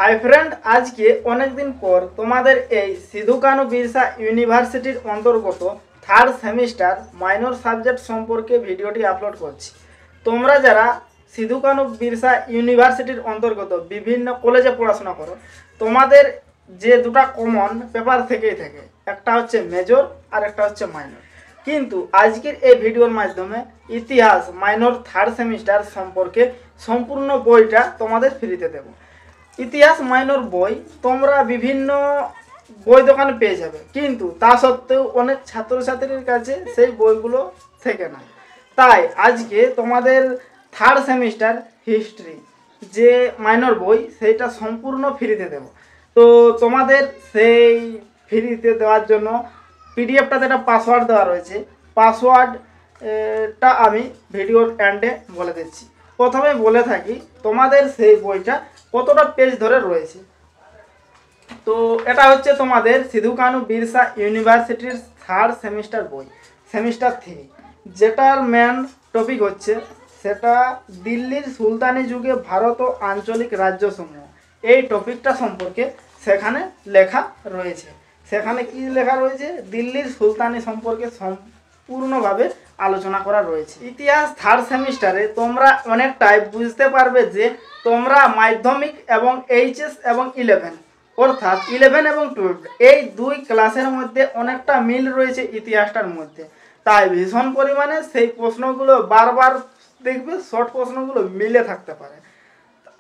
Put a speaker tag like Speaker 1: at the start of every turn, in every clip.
Speaker 1: Hi friend, আজকে অনেক দিন পর তোমাদের এই সিধু কানু বিরসা ইউনিভার্সিটির অন্তর্গত থার্ড সেমিস্টার মাইনর সাবজেক্ট সম্পর্কে ভিডিওটি আপলোড করছি। তোমরা যারা সিধু কানু বিরসা ইউনিভার্সিটির অন্তর্গত বিভিন্ন কলেজে পড়াশোনা করো, তোমাদের যে দুটো কমন পেপার থেকেই থাকে, একটা হচ্ছে মেজর আর একটা হচ্ছে মাইনর। কিন্তু আজকের এই ভিডিওর মাধ্যমে ইতিহাস মাইনর থার্ড সেমিস্টার সম্পর্কে সম্পূর্ণ বইটা তোমাদের ফ্রিতে দেব। ইতিহাস মাইনর বই তোমরা বিভিন্ন বই দোকানে পেয়ে যাবে, কিন্তু তা সত্ত্বেও অনেক ছাত্রছাত্রীর কাছে সেই বইগুলো থেকে না। তাই আজকে তোমাদের থার্ড সেমিস্টার হিস্ট্রি যে মাইনর বই সেইটা সম্পূর্ণ ফ্রিতে দেব। তো তোমাদের সেই ফ্রিতে দেওয়ার জন্য পিডিএফটাতে একটা পাসওয়ার্ড দেওয়া রয়েছে। পাসওয়ার্ডটা আমি ভিডিওর এন্ডে বলে দিচ্ছি। প্রথমে বলে থাকি তোমাদের সেই বইটা কতটা পেজ ধরে রয়েছে। তো এটা হচ্ছে তোমাদের সিধু কানু বিরসা ইউনিভার্সিটির থার্ড সেমিস্টার বই, সেমিস্টার 3, যেটার মেন টপিক হচ্ছে সেটা দিল্লির সুলতানি যুগে ভারত ও আঞ্চলিক রাজ্যসমূহ। এই টপিকটা সম্পর্কে সেখানে লেখা রয়েছে। সেখানে কি লেখা রয়েছে? দিল্লির সুলতানি সম্পর্কে সম্পূর্ণভাবে আলোচনা করা রয়েছে। ইতিহাস থার্ড সেমিস্টারে তোমরা অনেকটাই বুঝতে পারবে যে তোমরা মাধ্যমিক এবং এইচএস এবং 11 অর্থাৎ 11 এবং 12 এই দুই ক্লাসের মধ্যে অনেকটা মিল রয়েছে ইতিহাসটার মধ্যে। তাই ভীষণ পরিমাণে সেই প্রশ্নগুলো বারবার দেখবে, শর্ট প্রশ্নগুলো মিলে থাকতে পারে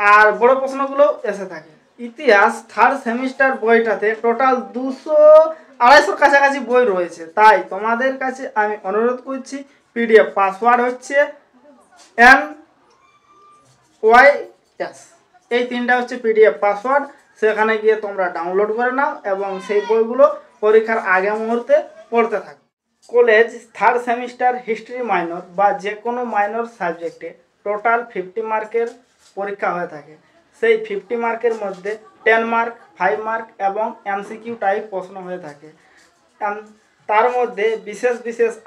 Speaker 1: আর বড় প্রশ্নগুলো এসে থাকে। ইতিহাস থার্ড সেমিস্টার বইটাতে টোটাল 200-250 কাছাকাছি বই রয়েছে। তাই তোমাদের কাছে আমি অনুরোধ করছি, পিডিএফ পাসওয়ার্ড হচ্ছে NYS, এই তিনটা হচ্ছে পিডিএফ পাসওয়ার্ড। সেখানে গিয়ে তোমরা ডাউনলোড করে নাও এবং সেই বইগুলো পরীক্ষার আগে মুহূর্তে পড়তে থাকো। College third semester history minor বা যে কোনো মাইনর সাবজেক্টে টোটাল 50 মার্কের পরীক্ষা হয়ে থাকে। সেই 50 মার্কের মধ্যে 10 মার্ক, 5 মার্ক এবং এমসিকিউ টাইপ প্রশ্ন হয়ে থাকে। তার মধ্যে বিশেষ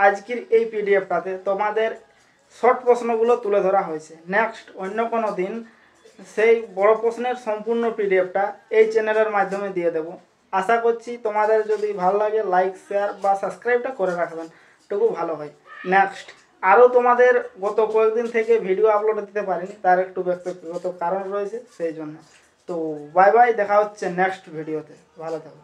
Speaker 1: আজকের এই পিডিএফটাতে তোমাদের শর্ট প্রশ্নগুলো তুলে ধরা হয়েছে। নেক্সট অন্য কোনো দিন সেই বড় প্রশ্নের সম্পূর্ণ পিডিএফটা এই চ্যানেলের মাধ্যমে দিয়ে দেব। আশা করছি তোমাদের যদি ভালো লাগে লাইক, শেয়ার বা সাবস্ক্রাইবটা করে রাখবেন, টুকু ভালো হয়। নেক্সট আরও তোমাদের গত কয়েকদিন থেকে ভিডিও আপলোড দিতে পারিনি, তার একটু ব্যক্তিগত কারণ রয়েছে সেই জন্য। তো বাই বাই, দেখা হচ্ছে নেক্সট ভিডিওতে। ভালো থাকো।